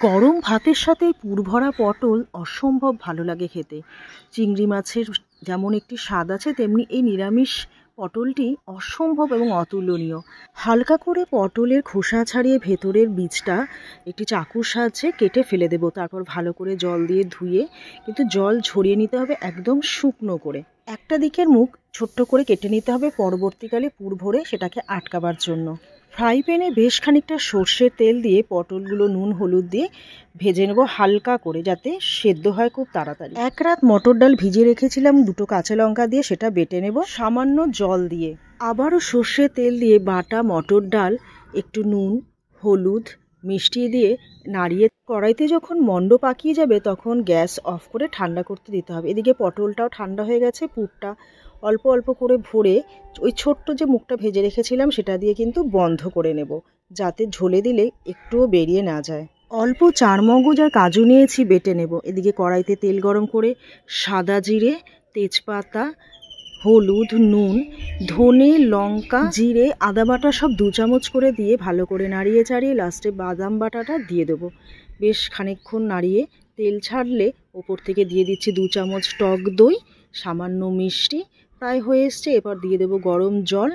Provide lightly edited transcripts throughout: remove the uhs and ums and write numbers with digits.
গরম ভাতের সাথে পুরভরা পটল অসম্ভব ভালো লাগে খেতে। চিংড়ি মাছের যেমন একটি স্বাদ আছে, তেমনি এই নিরামিষ পটলটি অসম্ভব এবং অতুলনীয়। হালকা করে পটলের খোসা ছাড়িয়ে ভেতরের বীজটা একটি চাকুর সাহায্যে কেটে ফেলে দেবো। তারপর ভালো করে জল দিয়ে ধুয়ে, কিন্তু জল ঝরিয়ে নিতে হবে একদম শুকনো করে। একটা দিকের মুখ ছোট্ট করে কেটে নিতে হবে, পরবর্তীকালে পুর ভরে সেটাকে আটকাবার জন্য। ফ্রাই প্যানে বেশ খানিকটা সর্ষের তেল দিয়ে পটলগুলো নুন হলুদ দিয়ে ভেজে নেব হালকা করে, যাতে সেদ্ধ হয় খুব তাড়াতাড়ি। এক রাত মটর ডাল ভিজিয়ে রেখেছিলাম, 2টো কাঁচা লঙ্কা দিয়ে সেটা বেটে নেব সামান্য জল দিয়ে। আবারও সর্ষের তেল দিয়ে বাটা মটর ডাল একটু নুন হলুদ মিষ্টি দিয়ে নাড়িয়ে কড়াইতে যখন মণ্ড পাকিয়ে যাবে তখন গ্যাস অফ করে ঠান্ডা করতে দিতে হবে। এদিকে পটলটাও ঠান্ডা হয়ে গেছে, পুরটা অল্প অল্প করে ভরে ওই ছোট্ট যে মুখটা ভেজে রেখেছিলাম সেটা দিয়ে কিন্তু বন্ধ করে নেব, যাতে ঝোলে দিলে একটুও বেরিয়ে না যায়। অল্প চারমগজ আর কাজু নিয়েছি, বেটে নেব। এদিকে কড়াইতে তেল গরম করে সাদা জিরে তেজপাতা হলুদ নুন ধনে লঙ্কা জিরে আদা বাটা সব 2 চামচ করে দিয়ে ভালো করে নাড়িয়ে চাড়িয়ে লাস্টে বাদাম বাটাটা দিয়ে দেবো। বেশ খানিকক্ষণ নাড়িয়ে তেল ছাড়লে ওপর থেকে দিয়ে দিচ্ছি 2 চামচ টক দই, সামান্য মিষ্টি। প্রায় হয়ে এসছে, এবার দিয়ে দেবো গরম জল।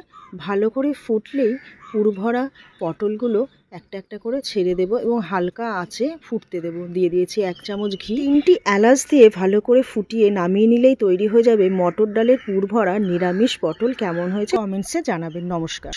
ভালো করে ফুটলেই পুরভরা পটলগুলো একটা একটা করে ছেড়ে দেবো এবং হালকা আঁচে ফুটতে দেবো। দিয়ে দিয়েছি 1 চামচ ঘি, 3টি এলাচ দিয়ে ভালো করে ফুটিয়ে নামিয়ে নিলেই তৈরি হয়ে যাবে মটর ডালের পুরভরা নিরামিষ পটল। কেমন হয়েছে কমেন্টসে জানাবেন। নমস্কার।